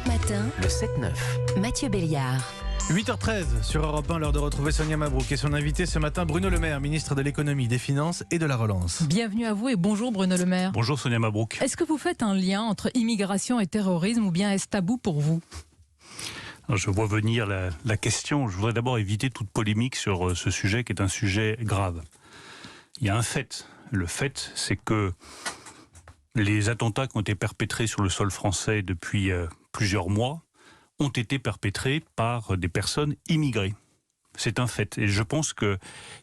Matin, Le 7-9. Mathieu Béliard. 8h13 sur Europe 1, l'heure de retrouver Sonia Mabrouk et son invité ce matin, Bruno Le Maire, ministre de l'économie, des finances et de la relance. Bienvenue à vous et bonjour Bruno Le Maire. Bonjour Sonia Mabrouk. Est-ce que vous faites un lien entre immigration et terrorisme ou bien est-ce tabou pour vous ? Je vois venir la question. Je voudrais d'abord éviter toute polémique sur ce sujet qui est un sujet grave. Il y a un fait. Le fait, c'est que les attentats qui ont été perpétrés sur le sol français depuis plusieurs mois ont été perpétrés par des personnes immigrées. C'est un fait. Et je pense qu'il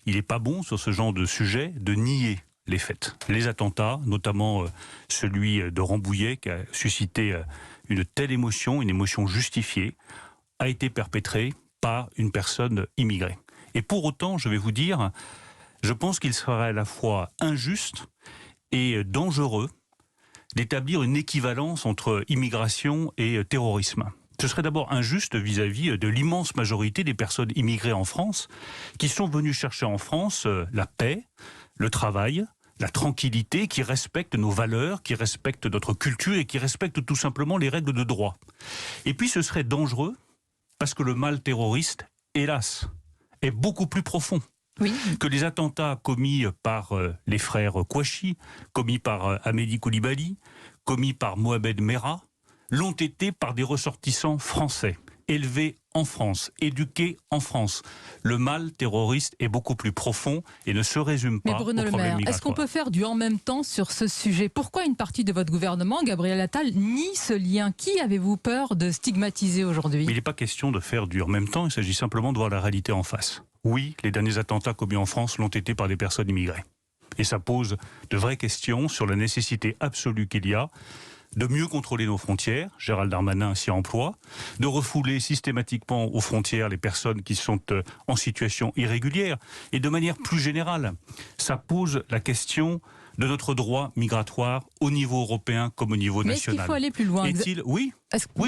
n'est pas bon sur ce genre de sujet de nier les faits. Les attentats, notamment celui de Rambouillet qui a suscité une telle émotion, une émotion justifiée, a été perpétré par une personne immigrée. Et pour autant, je vais vous dire, je pense qu'il serait à la fois injuste et dangereux d'établir une équivalence entre immigration et terrorisme. Ce serait d'abord injuste vis-à-vis de l'immense majorité des personnes immigrées en France qui sont venues chercher en France la paix, le travail, la tranquillité, qui respectent nos valeurs, qui respectent notre culture et qui respectent tout simplement les règles de droit. Et puis ce serait dangereux parce que le mal terroriste, hélas, est beaucoup plus profond. Oui. Que les attentats commis par les frères Kouachi, commis par Amédi Koulibaly, commis par Mohamed Merah, l'ont été par des ressortissants français, élevés en France, éduqués en France. Le mal terroriste est beaucoup plus profond et ne se résume pas Mais Bruno au Le problème Maire, migratoire. est-ce qu'on peut faire du en même temps sur ce sujet ? Pourquoi une partie de votre gouvernement, Gabriel Attal, nie ce lien ? Qui avez-vous peur de stigmatiser aujourd'hui ? Mais il n'est pas question de faire du en même temps, il s'agit simplement de voir la réalité en face. Oui, les derniers attentats commis en France l'ont été par des personnes immigrées. Et ça pose de vraies questions sur la nécessité absolue qu'il y a de mieux contrôler nos frontières, Gérald Darmanin s'y emploie, de refouler systématiquement aux frontières les personnes qui sont en situation irrégulière. Et de manière plus générale, ça pose la question de notre droit migratoire au niveau européen comme au niveau Mais est-ce national. qu'il faut aller plus loin ? Oui,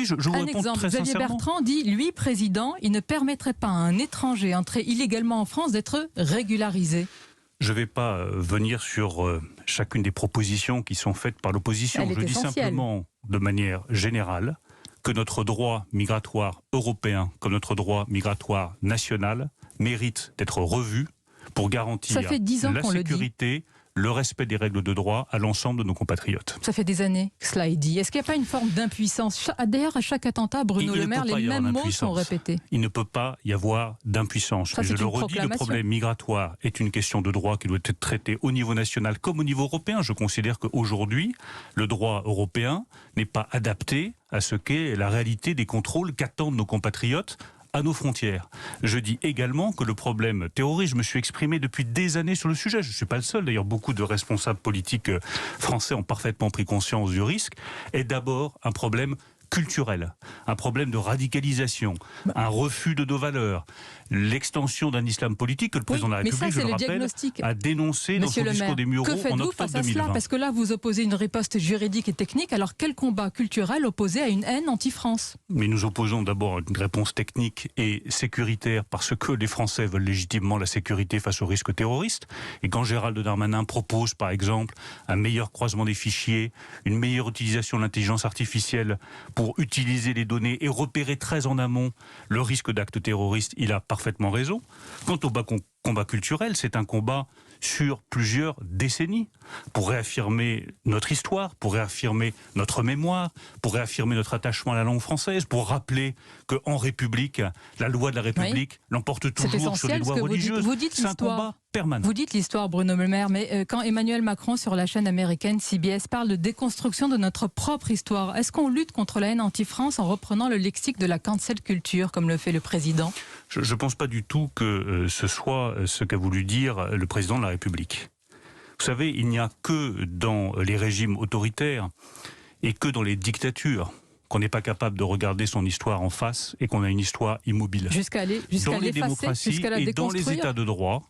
je vous Un réponds exemple, très Xavier sincèrement. Bertrand dit, lui, président, il ne permettrait pas à un étranger entré illégalement en France d'être régularisé. Je ne vais pas venir sur chacune des propositions qui sont faites par l'opposition. Elle est Je dis essentielle. simplement, de manière générale, que notre droit migratoire européen, comme notre droit migratoire national, mérite d'être revu pour garantir Ça fait 10 ans la qu'on le dit. sécurité, le respect des règles de droit à l'ensemble de nos compatriotes. Ça fait des années que cela est dit. Est-ce qu'il n'y a pas une forme d'impuissance ? D'ailleurs, à chaque attentat, Bruno Il Le ne Maire, peut pas les y avoir mêmes mots d'impuissance. sont répétés. Il ne peut pas y avoir d'impuissance. Ça, Mais c'est je le une redis, le proclamation. problème migratoire est une question de droit qui doit être traitée au niveau national comme au niveau européen. Je considère qu'aujourd'hui, le droit européen n'est pas adapté à ce qu'est la réalité des contrôles qu'attendent nos compatriotes à nos frontières. Je dis également que le problème terroriste, je me suis exprimé depuis des années sur le sujet, je ne suis pas le seul, d'ailleurs beaucoup de responsables politiques français ont parfaitement pris conscience du risque, est d'abord un problème culturel, un problème de radicalisation, un refus de nos valeurs, l'extension d'un islam politique que le président de la mais ça, République, je c'est le le rappelle, diagnostic. a dénoncé dans Monsieur son le discours Maire, des Mureaux que en faites-vous octobre face à 2020. cela ? Parce que là, vous opposez une riposte juridique et technique, alors quel combat culturel opposé à une haine anti-France ? Mais nous opposons d'abord une réponse technique et sécuritaire parce que les Français veulent légitimement la sécurité face aux risques terroristes. Et quand Gérald Darmanin propose, par exemple, un meilleur croisement des fichiers, une meilleure utilisation de l'intelligence artificielle pour utiliser les données et repérer très en amont le risque d'actes terroristes, il a parfaitement raison. Quant au combat culturel, c'est un combat sur plusieurs décennies pour réaffirmer notre histoire, pour réaffirmer notre mémoire, pour réaffirmer notre attachement à la langue française, pour rappeler qu'en République, la loi de la République l'emporte toujours sur les essentiel, lois ce que vous dites. religieuses. Vous dites C'est un l'histoire. combat permanent. Vous dites l'histoire, Bruno Le Maire, mais quand Emmanuel Macron, sur la chaîne américaine CBS, parle de déconstruction de notre propre histoire, est-ce qu'on lutte contre la haine anti-France en reprenant le lexique de la cancel culture, comme le fait le président ? Je ne pense pas du tout que ce soit ce qu'a voulu dire le président de la République. Vous savez, il n'y a que dans les régimes autoritaires et que dans les dictatures qu'on n'est pas capable de regarder son histoire en face et qu'on a une histoire immobile. Jusqu'à Dans les l'effacer, démocraties jusqu'à la et dans les déconstruire. états de droit,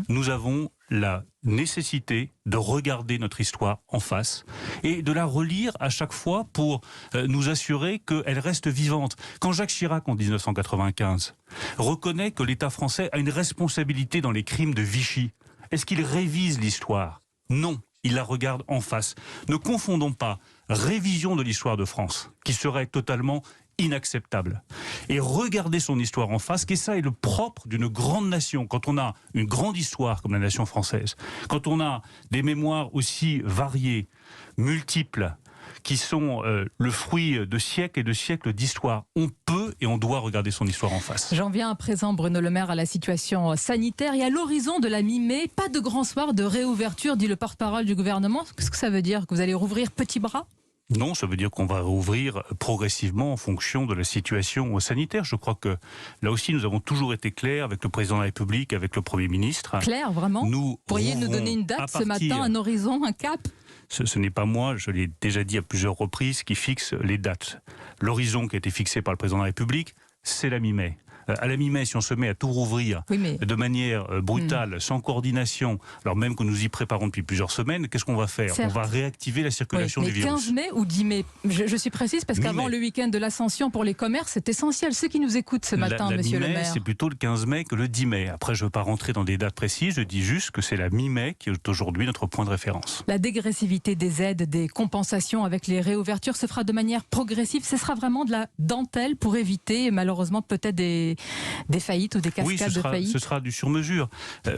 nous avons la nécessité de regarder notre histoire en face et de la relire à chaque fois pour nous assurer qu'elle reste vivante. Quand Jacques Chirac, en 1995, reconnaît que l'État français a une responsabilité dans les crimes de Vichy, est-ce qu'il révise l'histoire ? Non, il la regarde en face. Ne confondons pas révision de l'histoire de France, qui serait totalement inacceptable. Et regarder son histoire en face, et ça est le propre d'une grande nation. Quand on a une grande histoire comme la nation française, quand on a des mémoires aussi variées, multiples, qui sont le fruit de siècles et de siècles d'histoire, on peut et on doit regarder son histoire en face. J'en viens à présent, Bruno Le Maire, à la situation sanitaire. Et à l'horizon de la mi-mai, pas de grand soir de réouverture, dit le porte-parole du gouvernement. Qu'est-ce que ça veut dire? Que vous allez rouvrir petits bras? Non, ça veut dire qu'on va rouvrir progressivement en fonction de la situation sanitaire. Je crois que là aussi, nous avons toujours été clairs avec le président de la République, avec le Premier ministre. Clair, vraiment? Pourriez nous donner une date ce matin, un horizon, un cap? Ce n'est pas moi, je l'ai déjà dit à plusieurs reprises, qui fixe les dates. L'horizon qui a été fixé par le président de la République, c'est la mi-mai. À la mi-mai, si on se met à tout rouvrir de manière brutale, sans coordination, alors même que nous y préparons depuis plusieurs semaines, qu'est-ce qu'on va faire? On va réactiver la circulation du virus. 15 mai ou 10 mai? Je suis précise parce qu'avant le week-end de l'Ascension pour les commerces, c'est essentiel. Ceux qui nous écoutent ce matin, monsieur le maire. C'est plutôt le 15 mai que le 10 mai. Après, je ne veux pas rentrer dans des dates précises, je dis juste que c'est la mi-mai qui est aujourd'hui notre point de référence. La dégressivité des aides, des compensations avec les réouvertures se fera de manière progressive. Ce sera vraiment de la dentelle pour éviter malheureusement peut-être des faillites ou des cascades de faillites. Ce sera du sur-mesure.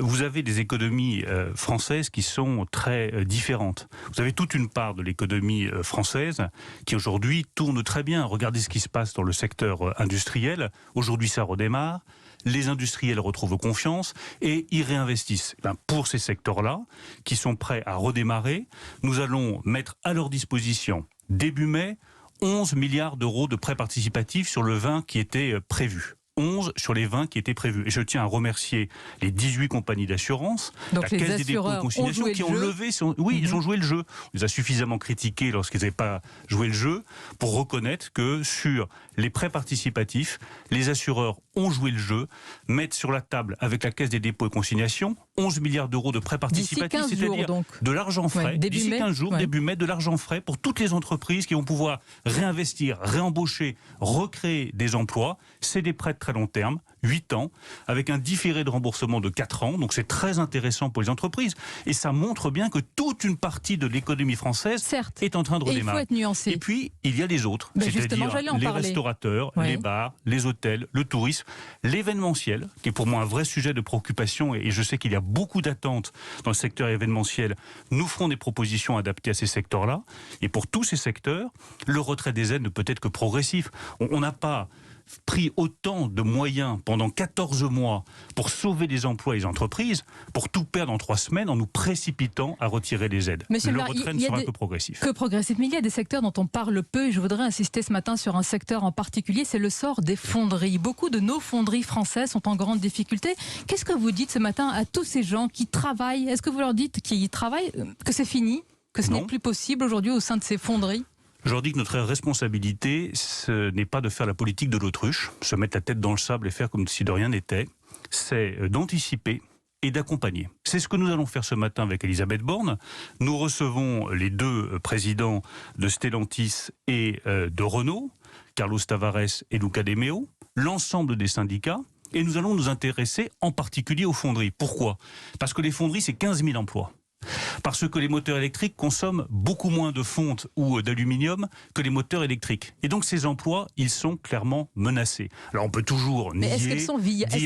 Vous avez des économies françaises qui sont très différentes. Vous avez toute une part de l'économie française qui aujourd'hui tourne très bien. Regardez ce qui se passe dans le secteur industriel. Aujourd'hui, ça redémarre. Les industriels retrouvent confiance et y réinvestissent. Pour ces secteurs-là, qui sont prêts à redémarrer, nous allons mettre à leur disposition, début mai, 11 milliards d'euros de prêts participatifs sur le vin qui était prévu. 11 sur les 20 qui étaient prévus. Et je tiens à remercier les 18 compagnies d'assurance, la Caisse des dépôts et consignations qui ont levé ils ont joué le jeu. On les a suffisamment critiqués lorsqu'ils n'avaient pas joué le jeu pour reconnaître que sur les prêts participatifs, les assureurs ont joué le jeu, mettent sur la table avec la Caisse des dépôts et consignations 11 milliards d'euros de prêts participatifs, c'est-à-dire de l'argent frais, d'ici 15 jours, début mai, de l'argent frais pour toutes les entreprises qui vont pouvoir réinvestir, réembaucher, recréer des emplois. C'est des prêts de très long terme, 8 ans, avec un différé de remboursement de 4 ans. Donc c'est très intéressant pour les entreprises. Et ça montre bien que toute une partie de l'économie française est en train de redémarrer. Il faut être nuancé. Et puis, il y a les autres, c'est-à-dire les restaurateurs, les bars, les hôtels, le tourisme, l'événementiel, qui est pour moi un vrai sujet de préoccupation. Et je sais qu'il y a beaucoup d'attentes dans le secteur événementiel. Nous ferons des propositions adaptées à ces secteurs-là. Et pour tous ces secteurs, le retrait des aides ne peut être que progressif. On n'a pas pris autant de moyens pendant 14 mois pour sauver les emplois et les entreprises, pour tout perdre en 3 semaines en nous précipitant à retirer les aides. Monsieur le retrait ne sera que progressif. Que progressif. Mais il y a des secteurs dont on parle peu et je voudrais insister ce matin sur un secteur en particulier, c'est le sort des fonderies. Beaucoup de nos fonderies françaises sont en grande difficulté. Qu'est-ce que vous dites ce matin à tous ces gens qui travaillent? Est-ce que vous leur dites qu'ils travaillent, que c'est fini, que ce n'est plus possible aujourd'hui au sein de ces fonderies? Je leur dis que notre responsabilité, ce n'est pas de faire la politique de l'autruche, se mettre la tête dans le sable et faire comme si de rien n'était. C'est d'anticiper et d'accompagner. C'est ce que nous allons faire ce matin avec Elisabeth Borne. Nous recevons les 2 présidents de Stellantis et de Renault, Carlos Tavares et Luca De Meo, l'ensemble des syndicats, et nous allons nous intéresser en particulier aux fonderies. Pourquoi? Parce que les fonderies, c'est 15 000 emplois. Parce que les moteurs électriques consomment beaucoup moins de fonte ou d'aluminium que les moteurs électriques. Et donc ces emplois, ils sont clairement menacés. Alors on peut toujours nier... Mais est-ce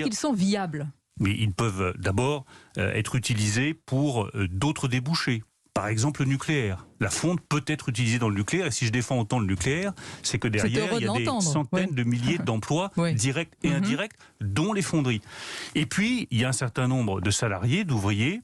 qu'ils sont viables? Mais ils peuvent d'abord être utilisés pour d'autres débouchés. Par exemple, le nucléaire. La fonte peut être utilisée dans le nucléaire. Et si je défends autant le nucléaire, c'est que derrière, il y a des centaines de milliers d'emplois directs et indirects, dont les fonderies. Et puis, il y a un certain nombre de salariés, d'ouvriers,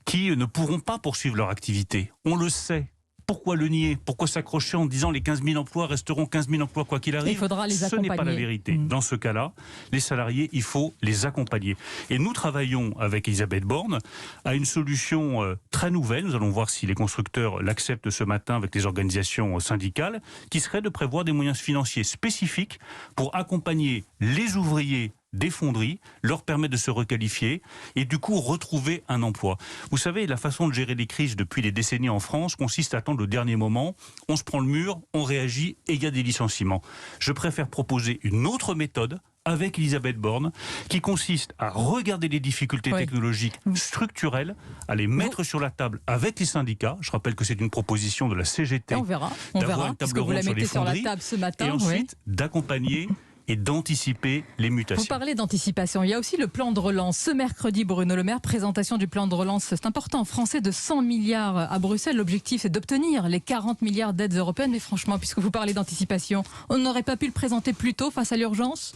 qui ne pourront pas poursuivre leur activité. On le sait. Pourquoi le nier? Pourquoi s'accrocher en disant les 15 000 emplois resteront 15 000 emplois quoi qu'il arrive? Il faudra les accompagner. Ce n'est pas la vérité. Dans ce cas-là, les salariés, il faut les accompagner. Et nous travaillons avec Elisabeth Borne à une solution très nouvelle. Nous allons voir si les constructeurs l'acceptent ce matin avec les organisations syndicales, qui serait de prévoir des moyens financiers spécifiques pour accompagner les ouvriers des fonderies, leur permettre de se requalifier et du coup retrouver un emploi. Vous savez, la façon de gérer les crises depuis des décennies en France consiste à attendre le dernier moment, on se prend le mur, on réagit et il y a des licenciements. Je préfère proposer une autre méthode, avec Elisabeth Borne, qui consiste à regarder les difficultés technologiques structurelles, à les mettre sur la table avec les syndicats. Je rappelle que c'est une proposition de la CGT. On verra, une table vous la ronde mettez sur la table ce matin. Et ensuite, d'accompagner et d'anticiper les mutations. Vous parlez d'anticipation. Il y a aussi le plan de relance. Ce mercredi, Bruno Le Maire, présentation du plan de relance, c'est important, français de 100 milliards à Bruxelles. L'objectif, c'est d'obtenir les 40 milliards d'aides européennes. Mais franchement, puisque vous parlez d'anticipation, on n'aurait pas pu le présenter plus tôt face à l'urgence ?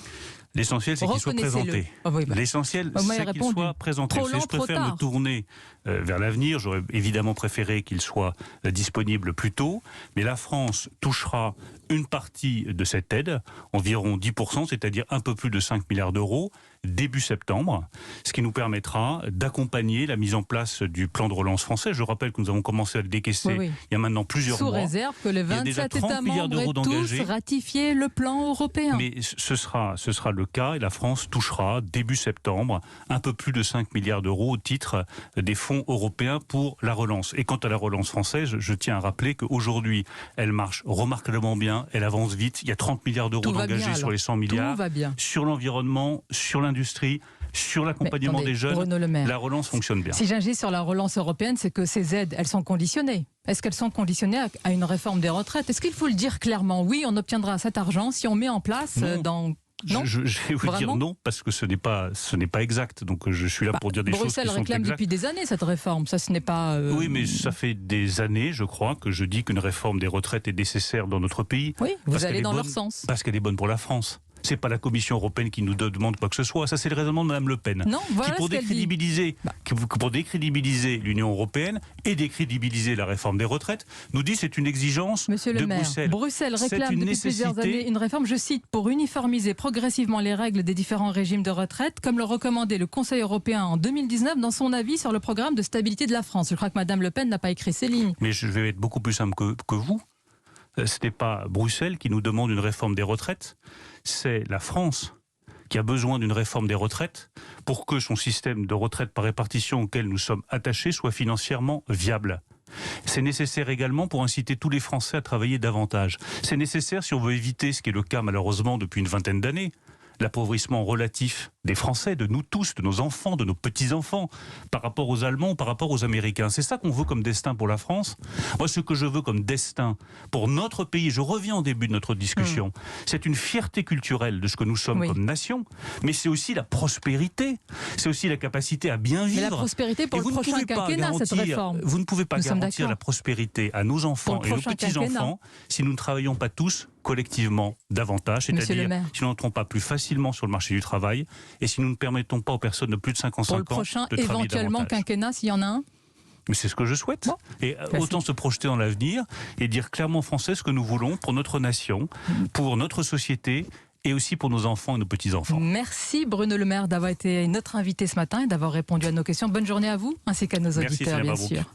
L'essentiel, c'est qu'il soit présenté. L'essentiel, c'est qu'il soit présenté. Si je préfère me tourner vers l'avenir, j'aurais évidemment préféré qu'il soit disponible plus tôt. Mais la France touchera une partie de cette aide, environ 10%, c'est-à-dire un peu plus de 5 milliards d'euros, début septembre, ce qui nous permettra d'accompagner la mise en place du plan de relance français. Je rappelle que nous avons commencé à le décaisser il y a maintenant plusieurs mois. Sous réserve que les 27 États membres aient tous ratifié le plan européen. Mais ce sera le cas et la France touchera début septembre un peu plus de 5 milliards d'euros au titre des fonds européens pour la relance. Et quant à la relance française, je tiens à rappeler qu'aujourd'hui, elle marche remarquablement bien, elle avance vite. Il y a 30 milliards d'euros d'engagés sur les 100 milliards. Tout va bien. Sur l'environnement, sur l'industrie, sur l'accompagnement des jeunes, la relance fonctionne bien. Si j'insiste sur la relance européenne, c'est que ces aides, elles sont conditionnées. Est-ce qu'elles sont conditionnées à une réforme des retraites ? Est-ce qu'il faut le dire clairement ? Oui, on obtiendra cet argent si on met en place dans... Non, je vais vous dire non, parce que ce n'est pas exact. Donc je suis là pour dire des choses qui sont exactes. Bruxelles réclame depuis des années cette réforme. Ça, ce n'est pas... Oui, mais ça fait des années, je crois, que je dis qu'une réforme des retraites est nécessaire dans notre pays. Oui, vous allez dans leur sens. Parce qu'elle est bonne pour la France. C'est pas la Commission européenne qui nous demande quoi que ce soit. Ça, c'est le raisonnement de Mme Le Pen. Non, voilà qui, pour décrédibiliser l'Union européenne et décrédibiliser la réforme des retraites, nous dit c'est une exigence Monsieur le de maire, Bruxelles. Bruxelles réclame depuis plusieurs années une réforme, je cite, pour uniformiser progressivement les règles des différents régimes de retraite, comme le recommandait le Conseil européen en 2019 dans son avis sur le programme de stabilité de la France. Je crois que Mme Le Pen n'a pas écrit ces lignes. Mais je vais être beaucoup plus simple que vous. Ce n'est pas Bruxelles qui nous demande une réforme des retraites, c'est la France qui a besoin d'une réforme des retraites pour que son système de retraite par répartition auquel nous sommes attachés soit financièrement viable. C'est nécessaire également pour inciter tous les Français à travailler davantage. C'est nécessaire si on veut éviter ce qui est le cas malheureusement depuis une vingtaine d'années, l'appauvrissement relatif des Français, de nous tous, de nos enfants, de nos petits-enfants, par rapport aux Allemands ou par rapport aux Américains. C'est ça qu'on veut comme destin pour la France. Moi, ce que je veux comme destin pour notre pays, je reviens au début de notre discussion, c'est une fierté culturelle de ce que nous sommes comme nation, mais c'est aussi la prospérité, c'est aussi la capacité à bien vivre. Mais la prospérité pour le prochain quinquennat, cette réforme. Vous ne pouvez pas garantir la prospérité à nos enfants et nos petits-enfants si nous ne travaillons pas tous collectivement davantage, c'est-à-dire si nous n'entrons pas plus facilement sur le marché du travail et si nous ne permettons pas aux personnes de plus de 55 ans de travailler davantage. Pour le prochain, éventuellement, quinquennat, s'il y en a un ? Mais c'est ce que je souhaite. Bon. Et autant se projeter dans l'avenir et dire clairement aux Français ce que nous voulons pour notre nation, pour notre société et aussi pour nos enfants et nos petits-enfants. Merci Bruno Le Maire d'avoir été notre invité ce matin et d'avoir répondu à nos questions. Bonne journée à vous, ainsi qu'à nos auditeurs, bien sûr.